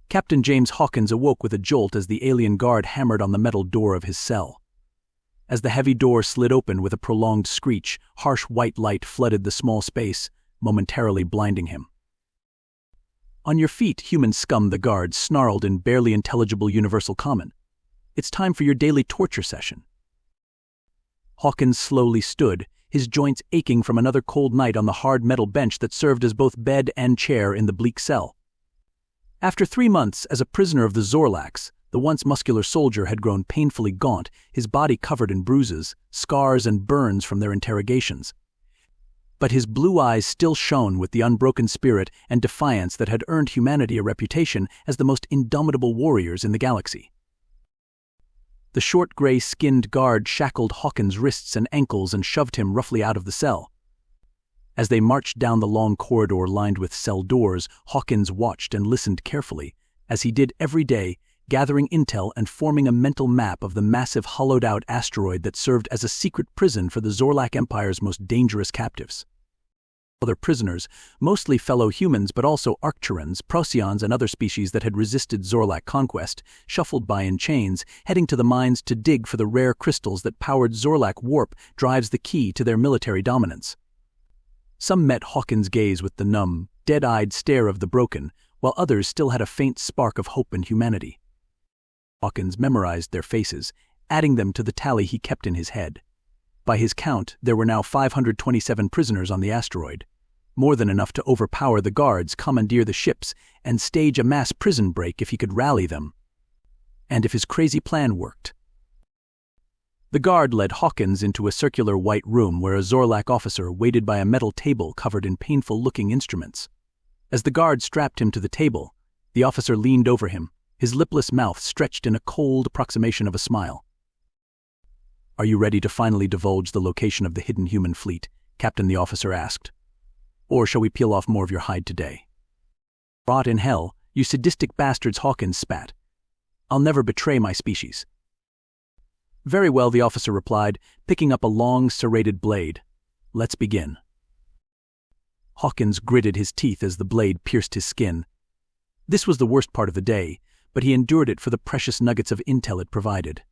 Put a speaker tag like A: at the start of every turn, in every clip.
A: Captain James Hawkins awoke with a jolt as the alien guard hammered on the metal door of his cell. As the heavy door slid open with a prolonged screech, harsh white light flooded the small space, momentarily blinding him. "On your feet, human scum," the guard snarled in barely intelligible universal common. "It's time for your daily torture session." Hawkins slowly stood, his joints aching from another cold night on the hard metal bench that served as both bed and chair in the bleak cell. After 3 months as a prisoner of the Zorlacks, the once muscular soldier had grown painfully gaunt, his body covered in bruises, scars, and burns from their interrogations. But his blue eyes still shone with the unbroken spirit and defiance that had earned humanity a reputation as the most indomitable warriors in the galaxy. The short gray-skinned guard shackled Hawkins' wrists and ankles and shoved him roughly out of the cell. As they marched down the long corridor lined with cell doors, Hawkins watched and listened carefully, as he did every day, gathering intel and forming a mental map of the massive hollowed-out asteroid that served as a secret prison for the Zorlack Empire's most dangerous captives. Other prisoners, mostly fellow humans but also Arcturans, Procyon, and other species that had resisted Zorlack conquest, shuffled by in chains, heading to the mines to dig for the rare crystals that powered Zorlack warp drives the key to their military dominance. Some met Hawkins' gaze with the numb, dead-eyed stare of the broken, while others still had a faint spark of hope and humanity. Hawkins memorized their faces, adding them to the tally he kept in his head. By his count, there were now 527 prisoners on the asteroid, more than enough to overpower the guards, commandeer the ships, and stage a mass prison break if he could rally them. And if his crazy plan worked. The guard led Hawkins into a circular white room where a Zorlack officer waited by a metal table covered in painful-looking instruments. As the guard strapped him to the table, the officer leaned over him, his lipless mouth stretched in a cold approximation of a smile. "Are you ready to finally divulge the location of the hidden human fleet?" Captain the officer asked. "Or shall we peel off more of your hide today?" "Rot in hell, you sadistic bastards," Hawkins spat. "I'll never betray my species." "Very well," the officer replied, picking up a long, serrated blade. "Let's begin." Hawkins gritted his teeth as the blade pierced his skin. This was the worst part of the day, but he endured it for the precious nuggets of intel it provided.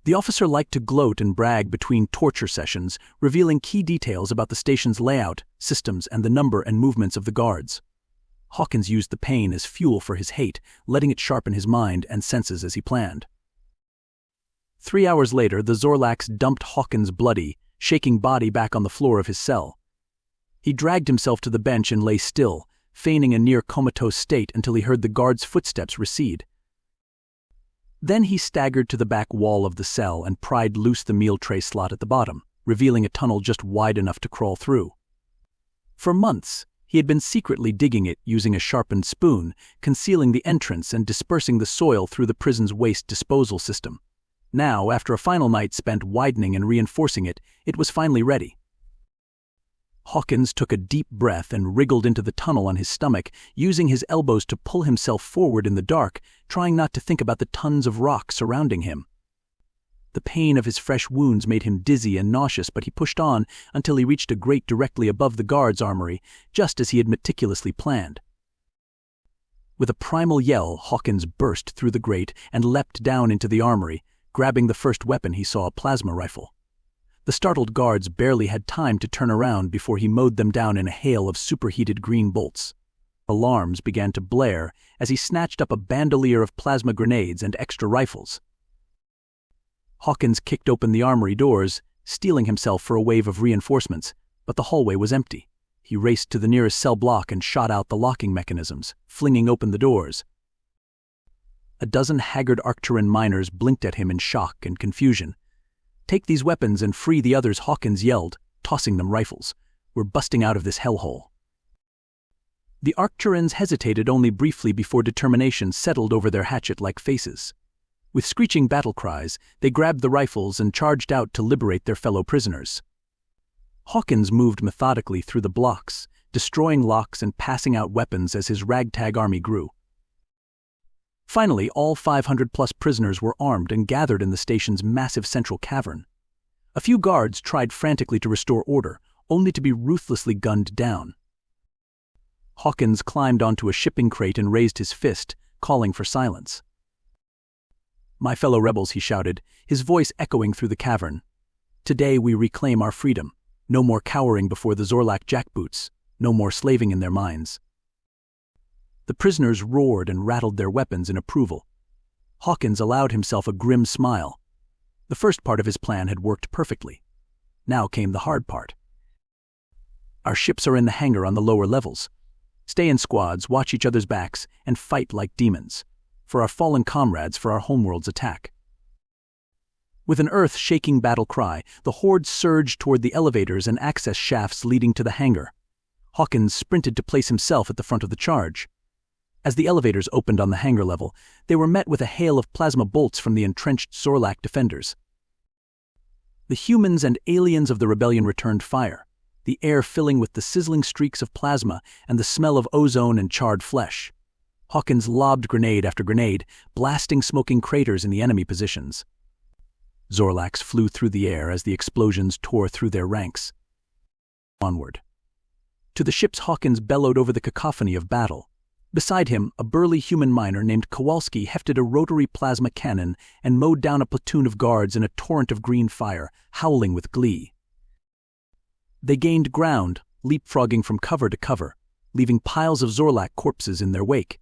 A: The officer liked to gloat and brag between torture sessions, revealing key details about the station's layout, systems, and the number and movements of the guards. Hawkins used the pain as fuel for his hate, letting it sharpen his mind and senses as he planned. 3 hours later, the Zorlacks dumped Hawkins' bloody, shaking body back on the floor of his cell. He dragged himself to the bench and lay still, feigning a near-comatose state until he heard the guard's footsteps recede. Then he staggered to the back wall of the cell and pried loose the meal tray slot at the bottom, revealing a tunnel just wide enough to crawl through. For months, he had been secretly digging it using a sharpened spoon, concealing the entrance and dispersing the soil through the prison's waste disposal system. Now, after a final night spent widening and reinforcing it, it was finally ready. Hawkins took a deep breath and wriggled into the tunnel on his stomach, using his elbows to pull himself forward in the dark, trying not to think about the tons of rock surrounding him. The pain of his fresh wounds made him dizzy and nauseous, but he pushed on until he reached a grate directly above the guard's armory, just as he had meticulously planned. With a primal yell, Hawkins burst through the grate and leapt down into the armory, grabbing the first weapon he saw, a plasma rifle. The startled guards barely had time to turn around before he mowed them down in a hail of superheated green bolts. Alarms began to blare as he snatched up a bandolier of plasma grenades and extra rifles. Hawkins kicked open the armory doors, steeling himself for a wave of reinforcements, but the hallway was empty. He raced to the nearest cell block and shot out the locking mechanisms, flinging open the doors. A dozen haggard Arcturan miners blinked at him in shock and confusion. "Take these weapons and free the others," Hawkins yelled, tossing them rifles. "We're busting out of this hellhole." The Arcturans hesitated only briefly before determination settled over their hatchet-like faces. With screeching battle cries, they grabbed the rifles and charged out to liberate their fellow prisoners. Hawkins moved methodically through the blocks, destroying locks and passing out weapons as his ragtag army grew. Finally, all 500-plus prisoners were armed and gathered in the station's massive central cavern. A few guards tried frantically to restore order, only to be ruthlessly gunned down. Hawkins climbed onto a shipping crate and raised his fist, calling for silence. "My fellow rebels," he shouted, his voice echoing through the cavern. "Today we reclaim our freedom. No more cowering before the Zorlack jackboots. No more slaving in their mines." The prisoners roared and rattled their weapons in approval. Hawkins allowed himself a grim smile. The first part of his plan had worked perfectly. Now came the hard part. "Our ships are in the hangar on the lower levels. Stay in squads, watch each other's backs, and fight like demons. For our fallen comrades, for our homeworld's attack." With an earth-shaking battle cry, the horde surged toward the elevators and access shafts leading to the hangar. Hawkins sprinted to place himself at the front of the charge. As the elevators opened on the hangar level, they were met with a hail of plasma bolts from the entrenched Zorlack defenders. The humans and aliens of the rebellion returned fire, the air filling with the sizzling streaks of plasma and the smell of ozone and charred flesh. Hawkins lobbed grenade after grenade, blasting smoking craters in the enemy positions. Zorlacks flew through the air as the explosions tore through their ranks. Onward. To the ships, Hawkins bellowed over the cacophony of battle. Beside him, a burly human miner named Kowalski hefted a rotary plasma cannon and mowed down a platoon of guards in a torrent of green fire, howling with glee. They gained ground, leapfrogging from cover to cover, leaving piles of Zorlack corpses in their wake.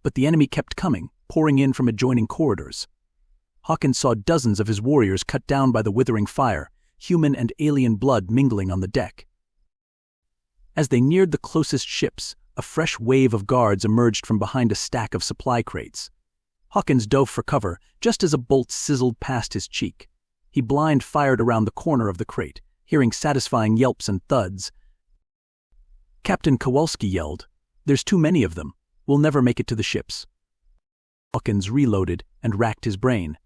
A: But the enemy kept coming, pouring in from adjoining corridors. Hawkins saw dozens of his warriors cut down by the withering fire, human and alien blood mingling on the deck. As they neared the closest ships, a fresh wave of guards emerged from behind a stack of supply crates. Hawkins dove for cover just as a bolt sizzled past his cheek. He blind fired around the corner of the crate, hearing satisfying yelps and thuds. Captain Kowalski yelled, "There's too many of them. We'll never make it to the ships." Hawkins reloaded and racked his brain.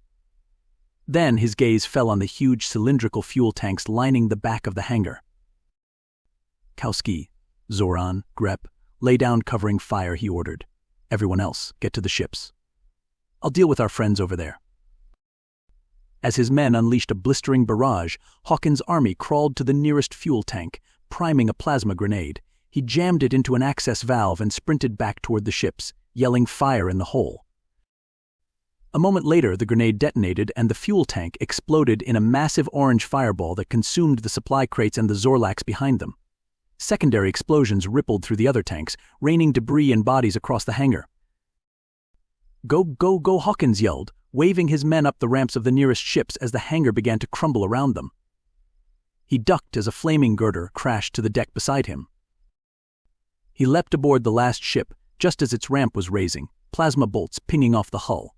A: Then his gaze fell on the huge cylindrical fuel tanks lining the back of the hangar. "Kowski, Zoran, Grep, lay down covering fire," he ordered. "Everyone else, get to the ships. I'll deal with our friends over there." As his men unleashed a blistering barrage, Hawkins' army crawled to the nearest fuel tank, priming a plasma grenade. He jammed it into an access valve and sprinted back toward the ships, yelling fire in the hole. A moment later, the grenade detonated and the fuel tank exploded in a massive orange fireball that consumed the supply crates and the Zorlacks behind them. Secondary explosions rippled through the other tanks, raining debris and bodies across the hangar. "Go, go, go," Hawkins yelled, waving his men up the ramps of the nearest ships as the hangar began to crumble around them. He ducked as a flaming girder crashed to the deck beside him. He leapt aboard the last ship just as its ramp was raising, plasma bolts pinging off the hull.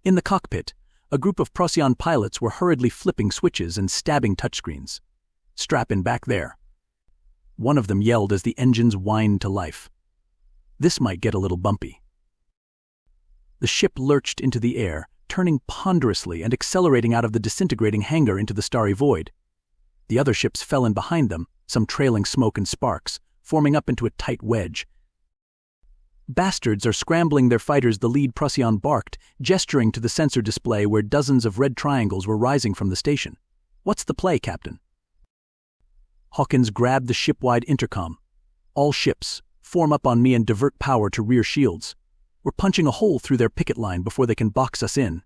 A: In the cockpit, a group of Procyon pilots were hurriedly flipping switches and stabbing touchscreens. "Strap in back there," one of them yelled as the engines whined to life. "This might get a little bumpy." The ship lurched into the air, turning ponderously and accelerating out of the disintegrating hangar into the starry void. The other ships fell in behind them, some trailing smoke and sparks, forming up into a tight wedge. "Bastards are scrambling their fighters," the lead Procyon barked, gesturing to the sensor display where dozens of red triangles were rising from the station. "What's the play, Captain?" Hawkins grabbed the ship-wide intercom. "All ships, form up on me and divert power to rear shields. We're punching a hole through their picket line before they can box us in.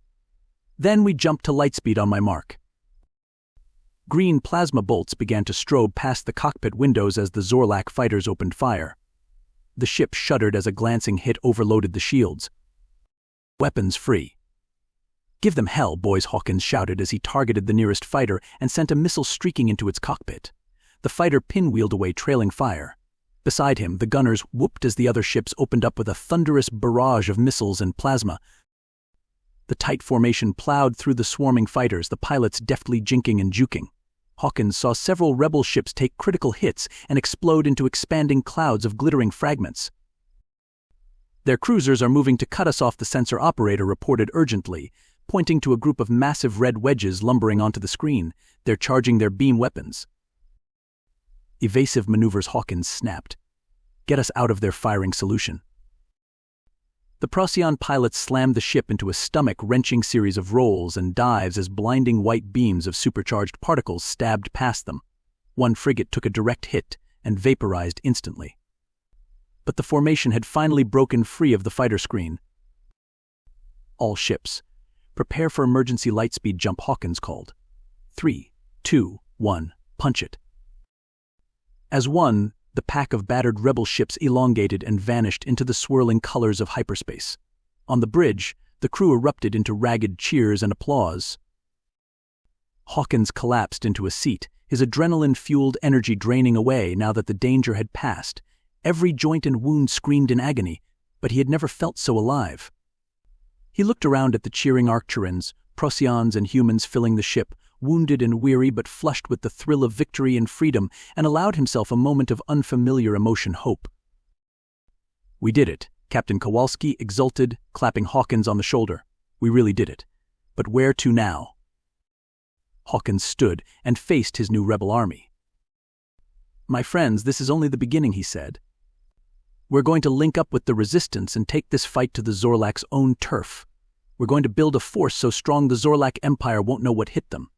A: Then we jump to lightspeed on my mark." Green plasma bolts began to strobe past the cockpit windows as the Zorlack fighters opened fire. The ship shuddered as a glancing hit overloaded the shields. "Weapons free." "Give them hell, boys," Hawkins shouted as he targeted the nearest fighter and sent a missile streaking into its cockpit. The fighter pinwheeled away, trailing fire. Beside him, the gunners whooped as the other ships opened up with a thunderous barrage of missiles and plasma. The tight formation plowed through the swarming fighters, the pilots deftly jinking and juking. Hawkins saw several rebel ships take critical hits and explode into expanding clouds of glittering fragments. "Their cruisers are moving to cut us off," the sensor operator reported urgently, pointing to a group of massive red wedges lumbering onto the screen. "They're charging their beam weapons." "Evasive maneuvers," Hawkins snapped. "Get us out of their firing solution." The Procyon pilots slammed the ship into a stomach-wrenching series of rolls and dives as blinding white beams of supercharged particles stabbed past them. One frigate took a direct hit and vaporized instantly. But the formation had finally broken free of the fighter screen. All ships. Prepare for emergency lightspeed jump, Hawkins called. 3, 2, 1, punch it. As one, the pack of battered rebel ships elongated and vanished into the swirling colors of hyperspace. On the bridge, the crew erupted into ragged cheers and applause. Hawkins collapsed into a seat, his adrenaline-fueled energy draining away now that the danger had passed. Every joint and wound screamed in agony, but he had never felt so alive. He looked around at the cheering Arcturans, Procyons and humans filling the ship, wounded and weary but flushed with the thrill of victory and freedom, and allowed himself a moment of unfamiliar emotion, hope. "We did it," Captain Kowalski exulted, clapping Hawkins on the shoulder. "We really did it. But where to now?" Hawkins stood and faced his new rebel army. "My friends, this is only the beginning," he said. "We're going to link up with the resistance and take this fight to the Zorlack's own turf. We're going to build a force so strong the Zorlack Empire won't know what hit them.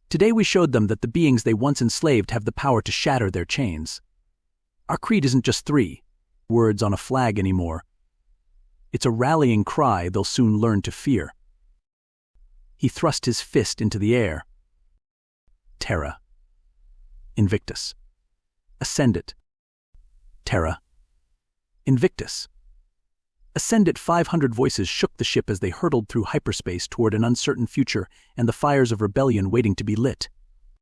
A: Today we showed them that the beings they once enslaved have the power to shatter their chains. Our creed isn't just 3 words on a flag anymore. It's a rallying cry they'll soon learn to fear." He thrust his fist into the air. Terra. Invictus. Ascendit. Terra. Invictus. Ascendit 500 voices shook the ship as they hurtled through hyperspace toward an uncertain future and the fires of rebellion waiting to be lit.